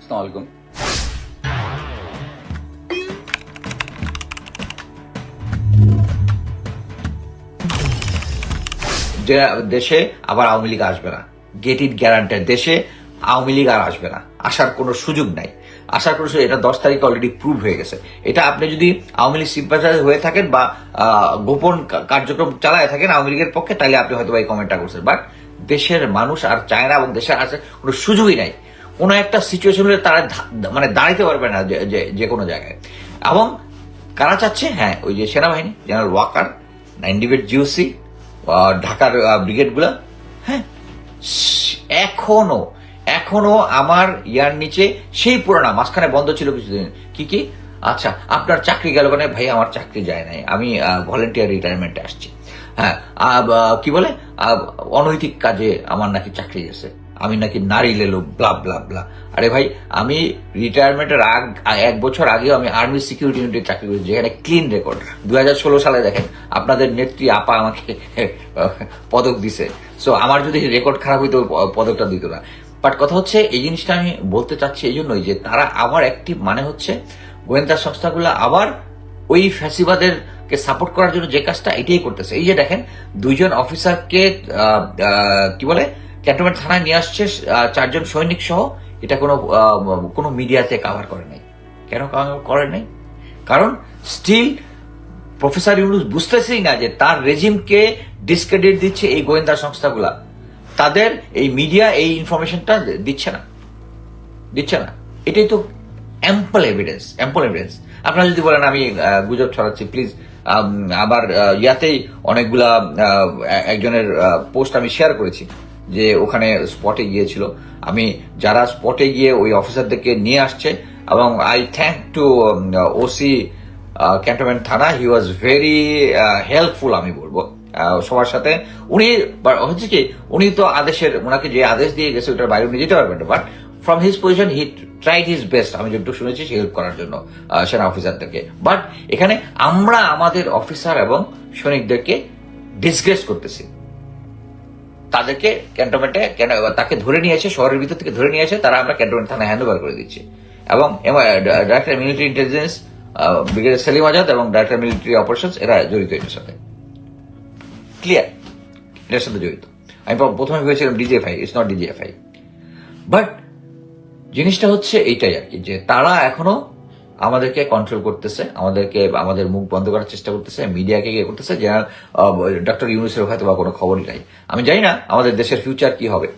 আসসালামু আলাইকুম। যে দেশে আবার আওয়ামী লীগ আসবে না, গেট ইট গ্যারান্টেড। দেশে আওয়ামী লীগ আর আসবে না, আসার কোনো সুযোগ নাই। আসার কোনো সুযোগ, এটা 10 তারিখে অলরেডি প্রুভ হয়ে গেছে। এটা আপনি যদি আওয়ামী লীগ সিম্পাথাইজার হয়ে থাকেন বা গোপন কার্যক্রম চালায় থাকেন আওয়ামী লীগের পক্ষে, তাহলে আপনি হয়তো এই কমেন্টটা করছেন। বাট দেশের মানুষ আর চায় না, এবং দেশের আসার কোনো সুযোগই নাই। কোনো একটা সিচুয়েশন হলে তারা মানে দাঁড়াইতে পারবে না যে কোনো জায়গায়। এবং কারা চাচ্ছে? হ্যাঁ, ওই যে সেনাবাহিনী, জেনারেল ওয়াকার, 98 জিওসি, ঢাকার ব্রিগেডগুলা। হ্যাঁ, এখনো আমার ইয়ার নিচে সেই পুরানা, মাঝখানে বন্ধ ছিল কিছুদিন। কি আচ্ছা, আপনার চাকরি গেল কেন? ভাই, আমার চাকরি যায় নাই, আমি ভলেন্টিয়ার রিটায়ারমেন্টে আসছি। হ্যাঁ, কি বলে, অনৈতিক কাজে আমার নাকি চাকরি গেছে, আমি নাকি নারী লেলো, ব্লা ব্লা ব্লা। আরে ভাই, আমি রিটায়ারমেন্টের 1 বছর আগেও আমি আর্মি সিকিউরিটি ইউনিটে চাকরি করেছি, যেখানে ক্লিন রেকর্ড। 2016 সালে দেখেন আপনাদের নেত্রী আপা আমাকে পদক দিছে। সো আমার যদি রেকর্ড খারাপ হইতো পদকটা দিত না। বাট কথা হচ্ছে, এই জিনিসটা আমি বলতে চাচ্ছি এই জন্যই যে তারা আবার অ্যাক্টিভ, মানে হচ্ছে গোয়েন্দা সংস্থাগুলো আবার ওই ফ্যাসিবাদেরকে সাপোর্ট করার জন্য যে কাজটা, এটাই করতেছে। এই যে দেখেন, 2 জন অফিসারকে কি বলে ক্যান্টনমেন্ট থানায় নিয়ে আসছে, 4 জন সৈনিক সহ। এটা কোনো মিডিয়াতে কাভার করে নাই। কেন কাভার করে নাই? কারণ স্টিল প্রফেসর ইউনূস বুঝতেছেই না যে তার রেজিমকে ডিসক্রেডিট দিচ্ছে এই গোয়েন্দা সংস্থাগুলা। তাদের এই মিডিয়া এই ইনফরমেশনটা দিচ্ছে না। এটাই তো অ্যাম্পল এভিডেন্স। আপনারা যদি বলেন আমি গুজব ছড়াচ্ছি, প্লিজ আবার ইয়াতেই অনেকগুলা একজনের পোস্ট আমি শেয়ার করেছি যে ওখানে স্পটে গিয়েছিল। আমি যারা স্পটে গিয়ে ওই অফিসারদেরকে নিয়ে আসছে, এবং I thank two OC cantonment থানা, হি ওয়াজ ভেরি হেল্পফুল। আমি বলবো সবার সাথে উনি হচ্ছে কি, উনি তো ওনাকে যে আদেশ দিয়ে গেছে ওটার বাইরে উনি যেতে পারবেন না, but from his position he tried his best. আমি যেটুকু শুনেছি সে হেল্প করার জন্য সেনা অফিসারদেরকে। বাট এখানে আমরা আমাদের অফিসার এবং সৈনিকদেরকে ডিসগ্রেস করতেছি। তাদেরকে ক্যান্টনমেন্টে তাকে ধরে নিয়েছে, শহরের ভিতর থেকে ধরে নিয়েছে, তারা আমরা ক্যান্টনমেন্ট থানায় হ্যান্ড ওভার করে দিচ্ছি। এবং director military intelligence brigadier Selim Azad এবং ডাইরেক্টর মিলিটারি অপারেশনস, এরা জড়িত এটার সাথে, ক্লিয়ার, এটার সাথে জড়িত। আমি প্রথমে ভেবেছিলাম DGFI, it's not DGFI. But জিনিসটা হচ্ছে এইটাই আর কি, যে তারা এখনো আমাদেরকে কন্ট্রোল করতেছে, আমাদের মুখ বন্ধ করার চেষ্টা করতেছে, মিডিয়াকে করতেছে। জেনারেল ডক্টর ইউনূসের হয়তো বা কোনো খবরই নাই। আমি জানি না আমাদের দেশের ফিউচার কি হবে।